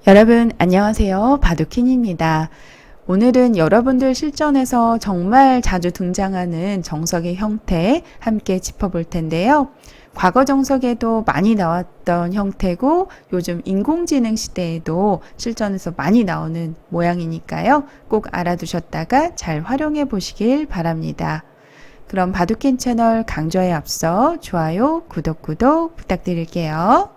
여러분 안녕하세요. 바둑킹입니다. 오늘은 여러분들 실전에서 정말 자주 등장하는 정석의 형태 함께 짚어볼 텐데요. 과거 정석에도 많이 나왔던 형태고 요즘 인공지능 시대에도 실전에서 많이 나오는 모양이니까요. 꼭 알아두셨다가 잘 활용해 보시길 바랍니다. 그럼 바둑킹 채널 강좌에 앞서 좋아요, 구독 부탁드릴게요.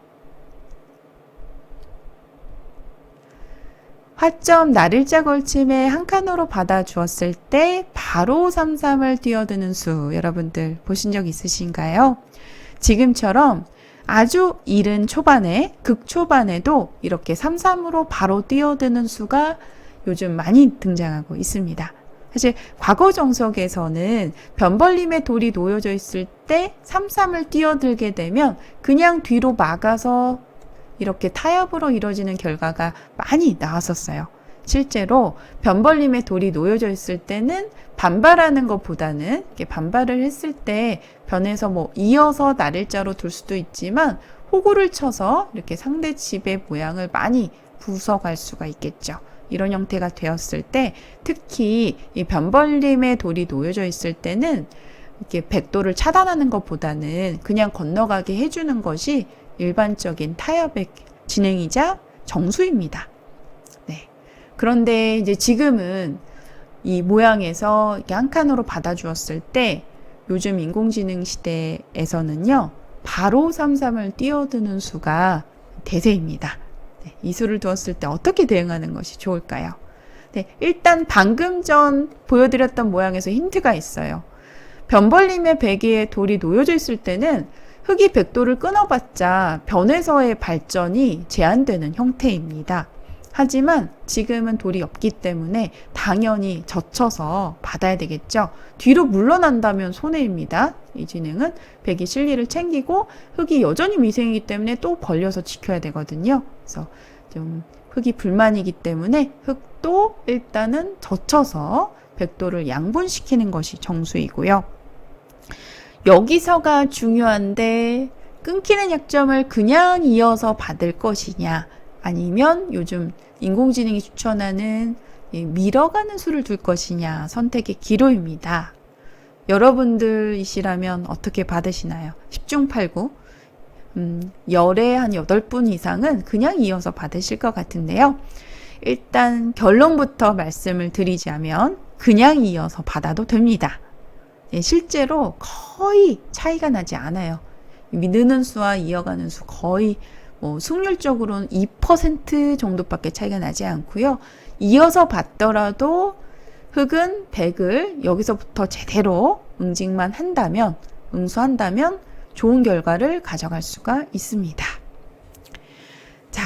화점 날일자 걸침에 한 칸으로 받아 주었을 때 바로 3-3을 뛰어드는 수 여러분들 보신 적 있으신가요? 지금처럼 아주 이른 초반에 극초반에도 이렇게 3-3으로 바로 뛰어드는 수가 요즘 많이 등장하고 있습니다. 사실 과거 정석에서는 변벌림의 돌이 놓여져 있을 때 3-3을 뛰어들게 되면 그냥 뒤로 막아서 이렇게 타협으로 이루어지는 결과가 많이 나왔었어요. 실제로 변벌림의 돌이 놓여져 있을 때는 반발하는 것보다는 이렇게 반발을 했을 때 변에서 이어서 날일자로 둘 수도 있지만 호구를 쳐서 이렇게 상대 집의 모양을 많이 부숴갈 수가 있겠죠. 이런 형태가 되었을 때 특히 이 변벌림의 돌이 놓여져 있을 때는 이렇게 백도를 차단하는 것보다는 그냥 건너가게 해주는 것이 일반적인 타협의 진행이자 정수입니다. 네. 그런데 이제 지금은 이 모양에서 이렇게 한 칸으로 받아주었을 때 요즘 인공지능 시대에서는요, 바로 3-3을 뛰어드는 수가 대세입니다. 네. 이 수를 두었을 때 어떻게 대응하는 것이 좋을까요? 네. 일단 방금 전 보여드렸던 모양에서 힌트가 있어요. 변벌림의 베개에 돌이 놓여져 있을 때는 흑이 백도를 끊어봤자 변에서의 발전이 제한되는 형태입니다. 하지만 지금은 돌이 없기 때문에 당연히 젖혀서 받아야 되겠죠. 뒤로 물러난다면 손해입니다. 이 진행은 백이 실리를 챙기고 흑이 여전히 미생이기 때문에 또 벌려서 지켜야 되거든요. 그래서 좀 흑이 불만이기 때문에 흑도 일단은 젖혀서 백도를 양분시키는 것이 정수이고요. 여기서가 중요한데 끊기는 약점을 그냥 이어서 받을 것이냐 아니면 요즘 인공지능이 추천하는 밀어가는 수를 둘 것이냐 선택의 기로입니다. 여러분들이시라면 어떻게 받으시나요? 10중 8구 열에 한 8분 이상은 그냥 이어서 받으실 것 같은데요. 일단 결론부터 말씀을 드리자면 그냥 이어서 받아도 됩니다. 실제로 거의 차이가 나지 않아요. 느는 수와 이어가는 수 거의 승률적으로는 2% 정도밖에 차이가 나지 않고요. 이어서 받더라도 흑은 백을 여기서부터 제대로 응징만 한다면, 응수한다면 좋은 결과를 가져갈 수가 있습니다. 자,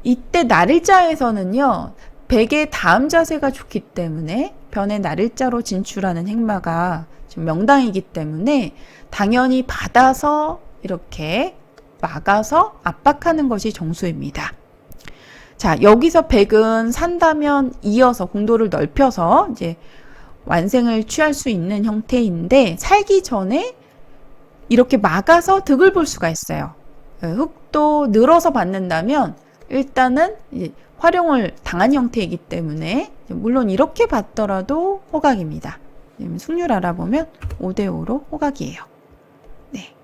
이때 날일자에서는요. 백의 다음 자세가 좋기 때문에 변의 날일자로 진출하는 행마가 지금 명당이기 때문에 당연히 받아서 이렇게 막아서 압박하는 것이 정수입니다. 자, 여기서 백은 산다면 이어서 공도를 넓혀서 이제 완생을 취할 수 있는 형태인데 살기 전에 이렇게 막아서 득을 볼 수가 있어요. 흑도 늘어서 받는다면 일단은 이제 활용을 당한 형태이기 때문에 물론 이렇게 봤더라도 호각입니다. 승률 알아보면 5대5로 호각이에요. 네.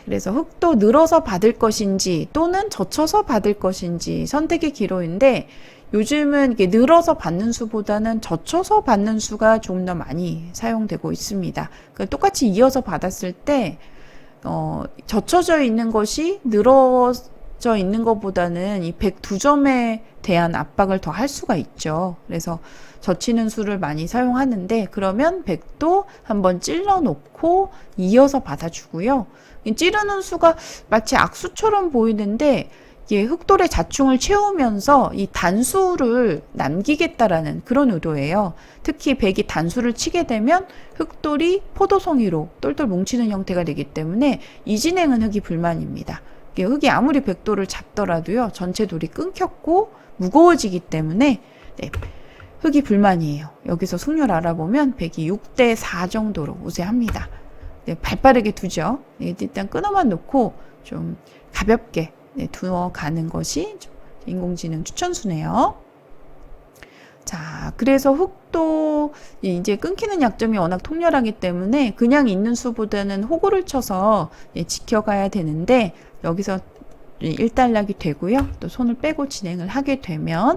그래서 흑도 늘어서 받을 것인지 또는 젖혀서 받을 것인지 선택의 기로인데 요즘은 이게 늘어서 받는 수보다는 젖혀서 받는 수가 조금 더 많이 사용되고 있습니다. 그러니까 똑같이 이어서 받았을 때 젖혀져 있는 것이 늘어져 있는 것보다는 이 102점에 대한 압박을 더 할 수가 있죠. 그래서 젖히는 수를 많이 사용하는데 그러면 백도 한번 찔러 놓고 이어서 받아주고요. 찌르는 수가 마치 악수처럼 보이는데 이게 흑돌의 자충을 채우면서 이 단수를 남기겠다라는 그런 의도예요. 특히 백이 단수를 치게 되면 흑돌이 포도송이로 똘똘 뭉치는 형태가 되기 때문에 이 진행은 흑이 불만입니다. 흑이 아무리 백도를 잡더라도요. 전체 돌이 끊겼고 무거워지기 때문에 네, 흑이 불만이에요. 여기서 승률 알아보면 백이 6대4 정도로 우세합니다. 네, 발빠르게 두죠. 네, 일단 끊어만 놓고 좀 가볍게 두어 가는 것이 인공지능 추천수네요. 자, 그래서 흙도 이제 끊기는 약점이 워낙 통렬하기 때문에 그냥 있는 수보다는 호구를 쳐서 지켜가야 되는데 여기서 일단락이 되고요. 또 손을 빼고 진행을 하게 되면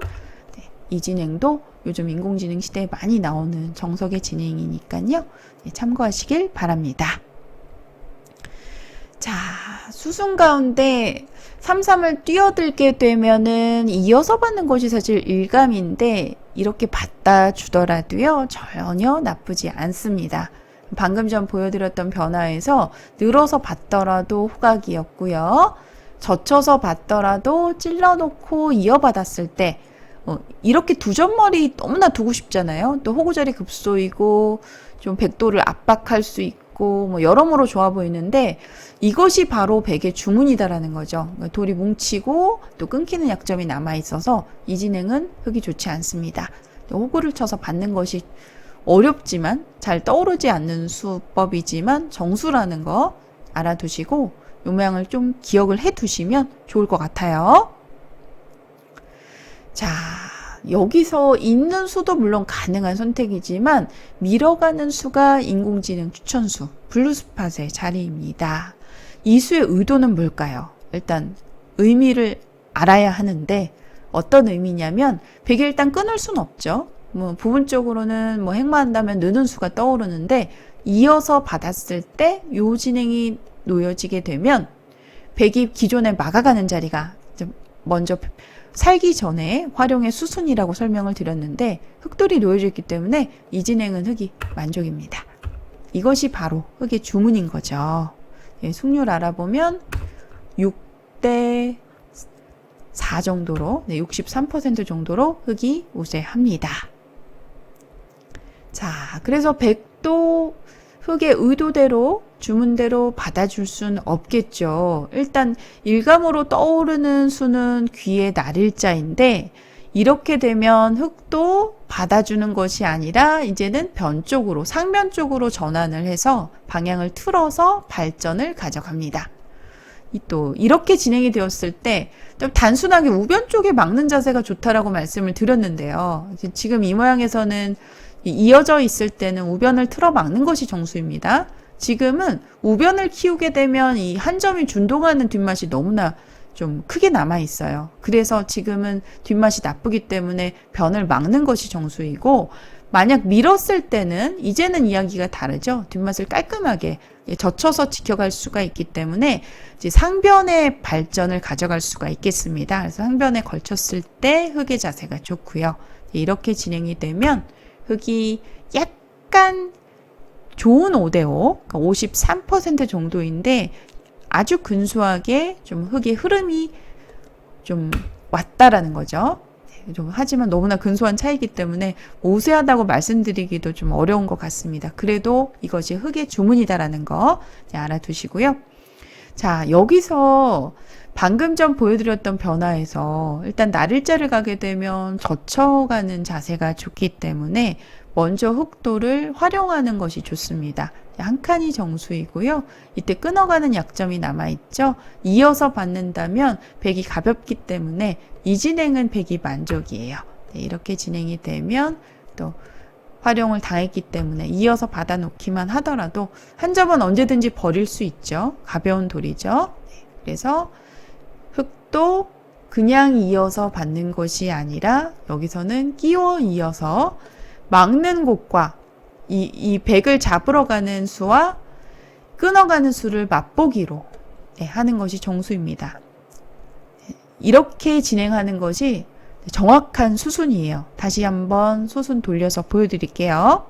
이 진행도 요즘 인공지능 시대에 많이 나오는 정석의 진행이니까요. 참고하시길 바랍니다. 자, 수순 가운데 3-3을 뛰어들게 되면은 이어서 받는 것이 사실 일감인데 이렇게 받다 주더라도요 전혀 나쁘지 않습니다. 방금 전 보여드렸던 변화에서 늘어서 받더라도 호각이었고요. 젖혀서 받더라도 찔러놓고 이어받았을 때 이렇게 두 점머리 너무나 두고 싶잖아요. 또 호구자리 급소이고 좀 백도를 압박할 수 있고 뭐 여러모로 좋아 보이는데 이것이 바로 백의 주문이다라는 거죠. 돌이 뭉치고 또 끊기는 약점이 남아 있어서 이 진행은 흙이 좋지 않습니다. 호구를 쳐서 받는 것이 어렵지만 잘 떠오르지 않는 수법이지만 정수라는 거 알아두시고 요 모양을 좀 기억을 해 두시면 좋을 것 같아요. 자, 여기서 있는 수도 물론 가능한 선택이지만 밀어가는 수가 인공지능 추천수 블루스팟의 자리입니다. 이 수의 의도는 뭘까요? 일단 의미를 알아야 하는데 어떤 의미냐면 백이 일단 끊을 수는 없죠. 뭐 부분적으로는 뭐 행마한다면 느는 수가 떠오르는데 이어서 받았을 때 요 진행이 놓여지게 되면 백이 기존에 막아가는 자리가 먼저 살기 전에 활용의 수순이라고 설명을 드렸는데 흙돌이 놓여져 있기 때문에 이 진행은 흙이 만족입니다. 이것이 바로 흙의 주문인 거죠. 승률 알아보면 6대 4 정도로 63% 정도로 흙이 우세합니다. 자, 그래서 백도 흙의 의도대로 주문대로 받아줄 수는 없겠죠. 일단 일감으로 떠오르는 수는 귀의 날일자인데 이렇게 되면 흙도 받아주는 것이 아니라 이제는 변 쪽으로 상변 쪽으로 전환을 해서 방향을 틀어서 발전을 가져갑니다. 또 이렇게 진행이 되었을 때 좀 단순하게 우변 쪽에 막는 자세가 좋다라고 말씀을 드렸는데요. 지금 이 모양에서는 이어져 있을 때는 우변을 틀어 막는 것이 정수입니다. 지금은 우변을 키우게 되면 이 한 점이 준동하는 뒷맛이 너무나 좀 크게 남아 있어요. 그래서 지금은 뒷맛이 나쁘기 때문에 변을 막는 것이 정수이고 만약 밀었을 때는 이제는 이야기가 다르죠. 뒷맛을 깔끔하게 젖혀서 지켜갈 수가 있기 때문에 이제 상변의 발전을 가져갈 수가 있겠습니다. 그래서 상변에 걸쳤을 때 흙의 자세가 좋고요. 이렇게 진행이 되면 흙이 약간 좋은 5대5, 그러니까 53% 정도인데 아주 근소하게 좀 흙의 흐름이 좀 왔다라는 거죠. 좀 하지만 너무나 근소한 차이기 때문에 우세하다고 말씀드리기도 좀 어려운 것 같습니다. 그래도 이것이 흙의 주문이다라는 거 알아두시고요. 자, 여기서 방금 전 보여드렸던 변화에서 일단 날일자를 가게 되면 젖혀가는 자세가 좋기 때문에 먼저 흙돌을 활용하는 것이 좋습니다. 한 칸이 정수이고요. 이때 끊어가는 약점이 남아있죠. 이어서 받는다면 백이 가볍기 때문에 이 진행은 백이 만족이에요. 이렇게 진행이 되면 또 활용을 당했기 때문에 이어서 받아놓기만 하더라도 한 점은 언제든지 버릴 수 있죠. 가벼운 돌이죠. 그래서 흙도 그냥 이어서 받는 것이 아니라 여기서는 끼워 이어서 막는 곳과 이 백을 잡으러 가는 수와 끊어가는 수를 맛보기로 하는 것이 정수입니다. 이렇게 진행하는 것이 정확한 수순이에요. 다시 한번 수순 돌려서 보여드릴게요.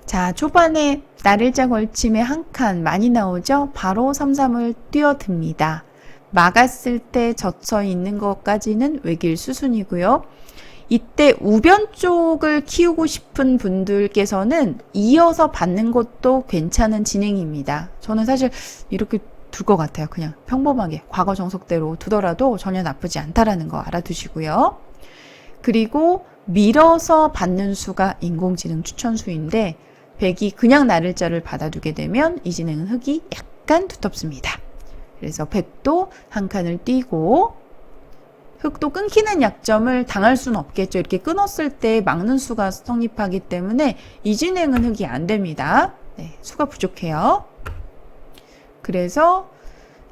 자, 초반에 날일자 걸침에 한 칸 많이 나오죠? 바로 3-3을 뛰어듭니다. 막았을 때 젖혀 있는 것까지는 외길 수순이고요. 이때 우변 쪽을 키우고 싶은 분들께서는 이어서 받는 것도 괜찮은 진행입니다. 저는 사실 이렇게 둘 것 같아요. 그냥 평범하게 과거 정석대로 두더라도 전혀 나쁘지 않다라는 거 알아두시고요. 그리고 밀어서 받는 수가 인공지능 추천수인데 백이 그냥 날일자를 받아두게 되면 이 진행은 흙이 약간 두텁습니다. 그래서 백도 한 칸을 띄고 흙도 끊기는 약점을 당할 수는 없겠죠. 이렇게 끊었을 때 막는 수가 성립하기 때문에 이 진행은 흙이 안 됩니다. 네, 수가 부족해요. 그래서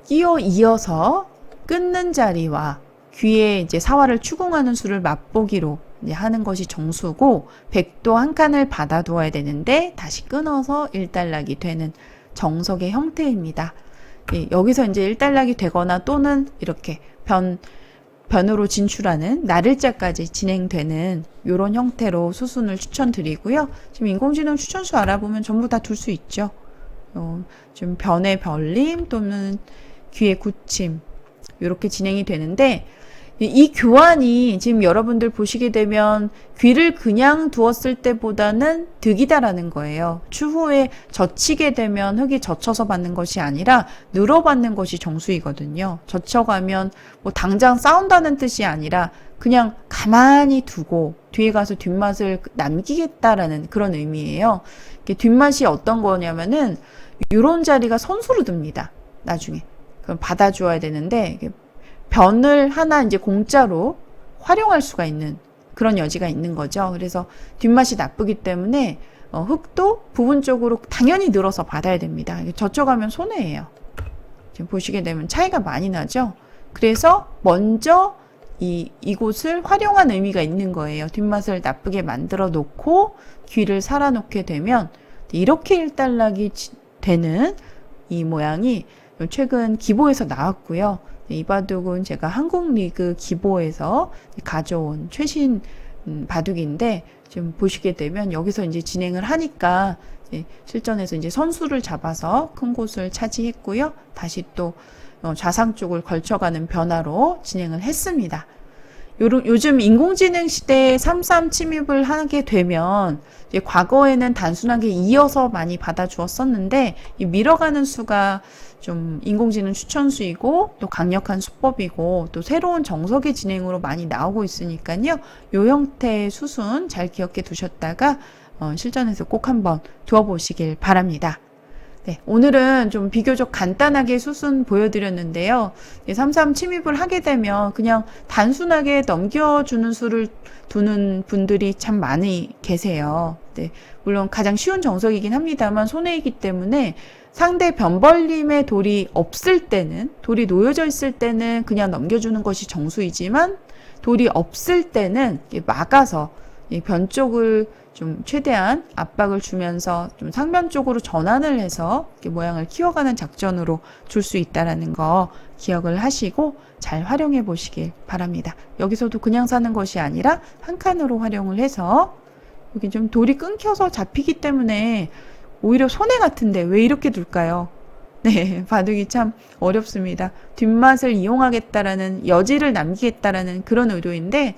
끼어 이어서 끊는 자리와 귀에 이제 사활을 추궁하는 수를 맛보기로 하는 것이 정수고, 백도 한 칸을 받아두어야 되는데 다시 끊어서 일단락이 되는 정석의 형태입니다. 예, 여기서 이제 일단락이 되거나 또는 이렇게 변으로 진출하는 나를자까지 진행되는 이런 형태로 수순을 추천드리고요. 지금 인공지능 추천수 알아보면 전부 다 둘 수 있죠. 좀 변의 별림 또는 귀의 굳힘 이렇게 진행이 되는데, 이 교환이 지금 여러분들 보시게 되면 귀를 그냥 두었을 때보다는 득이다라는 거예요. 추후에 젖히게 되면 흙이 젖혀서 받는 것이 아니라 늘어받는 것이 정수이거든요. 젖혀가면 뭐 당장 싸운다는 뜻이 아니라 그냥 가만히 두고 뒤에 가서 뒷맛을 남기겠다라는 그런 의미예요. 뒷맛이 어떤 거냐면은 이런 자리가 선수로 듭니다. 나중에. 그럼 받아주어야 되는데 변을 하나 이제 공짜로 활용할 수가 있는 그런 여지가 있는 거죠. 그래서 뒷맛이 나쁘기 때문에 흙도 부분적으로 당연히 늘어서 받아야 됩니다. 젖혀가면 손해예요. 지금 보시게 되면 차이가 많이 나죠. 그래서 먼저 이곳을 활용한 의미가 있는 거예요. 뒷맛을 나쁘게 만들어 놓고 귀를 살아놓게 되면 이렇게 일단락이 되는 이 모양이 최근 기보에서 나왔고요. 이 바둑은 제가 한국리그 기보에서 가져온 최신 바둑인데, 지금 보시게 되면 여기서 이제 진행을 하니까 실전에서 이제 선수를 잡아서 큰 곳을 차지했고요. 다시 또 좌상 쪽을 걸쳐가는 변화로 진행을 했습니다. 요즘 인공지능 시대에 3-3 침입을 하게 되면 이제 과거에는 단순하게 이어서 많이 받아주었었는데, 이 밀어가는 수가 좀 인공지능 추천수이고 또 강력한 수법이고 또 새로운 정석의 진행으로 많이 나오고 있으니까요. 요 형태의 수순 잘 기억해 두셨다가 실전에서 꼭 한번 두어보시길 바랍니다. 네, 오늘은 좀 비교적 간단하게 수순 보여드렸는데요. 3-3 침입을 하게 되면 그냥 단순하게 넘겨주는 수를 두는 분들이 참 많이 계세요. 네, 물론 가장 쉬운 정석이긴 합니다만 손해이기 때문에 상대 변벌림의 돌이 없을 때는, 돌이 놓여져 있을 때는 그냥 넘겨주는 것이 정수이지만, 돌이 없을 때는 막아서 변 쪽을 좀 최대한 압박을 주면서 좀 상변 쪽으로 전환을 해서 모양을 키워가는 작전으로 줄 수 있다는 거 기억을 하시고 잘 활용해 보시길 바랍니다. 여기서도 그냥 사는 것이 아니라 한 칸으로 활용을 해서, 여기 좀 돌이 끊겨서 잡히기 때문에 오히려 손해 같은데 왜 이렇게 둘까요? 네, 바둑이 참 어렵습니다. 뒷맛을 이용하겠다라는, 여지를 남기겠다라는 그런 의도인데,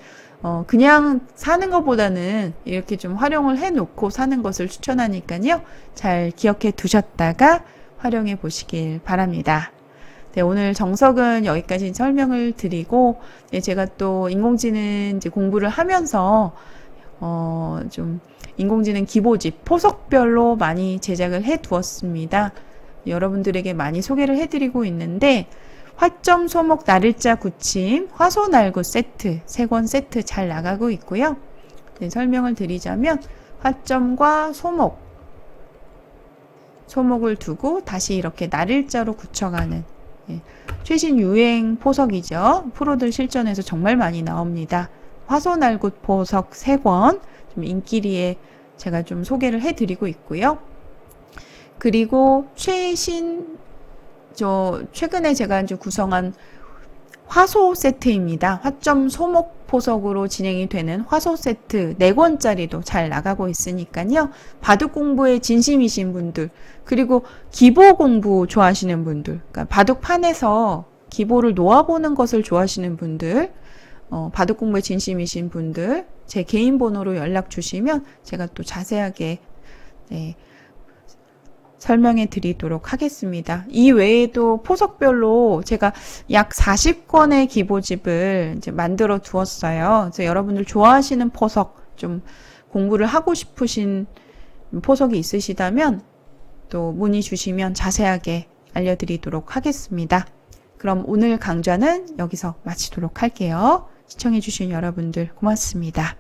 그냥 사는 것보다는 이렇게 좀 활용을 해놓고 사는 것을 추천하니까요. 잘 기억해 두셨다가 활용해 보시길 바랍니다. 네, 오늘 정석은 여기까지 설명을 드리고, 네, 제가 또 인공지능 이제 공부를 하면서, 좀 인공지능 기보집 포석별로 많이 제작을 해 두었습니다. 여러분들에게 많이 소개를 해드리고 있는데, 화점, 소목, 나를자, 굳힘, 화소, 날구 세트, 3권 세트 잘 나가고 있고요. 네, 설명을 드리자면 화점과 소목을 두고 다시 이렇게 나를자로 굳혀가는 최신 유행 포석이죠. 프로들 실전에서 정말 많이 나옵니다. 화소, 날구 포석 3권 좀 인기리에 제가 좀 소개를 해드리고 있고요. 그리고 최근에 제가 이제 구성한 화소 세트입니다. 화점 소목 포석으로 진행이 되는 화소 세트 4권짜리도 잘 나가고 있으니까요. 바둑 공부에 진심이신 분들, 그리고 기보 공부 좋아하시는 분들, 그러니까 바둑판에서 기보를 놓아보는 것을 좋아하시는 분들, 바둑 공부에 진심이신 분들, 제 개인 번호로 연락 주시면 제가 또 자세하게 설명해 드리도록 하겠습니다. 이 외에도 포석별로 제가 약 40권의 기보집을 이제 만들어 두었어요. 그래서 여러분들 좋아하시는 포석, 좀 공부를 하고 싶으신 포석이 있으시다면 또 문의 주시면 자세하게 알려드리도록 하겠습니다. 그럼 오늘 강좌는 여기서 마치도록 할게요. 시청해주신 여러분들 고맙습니다.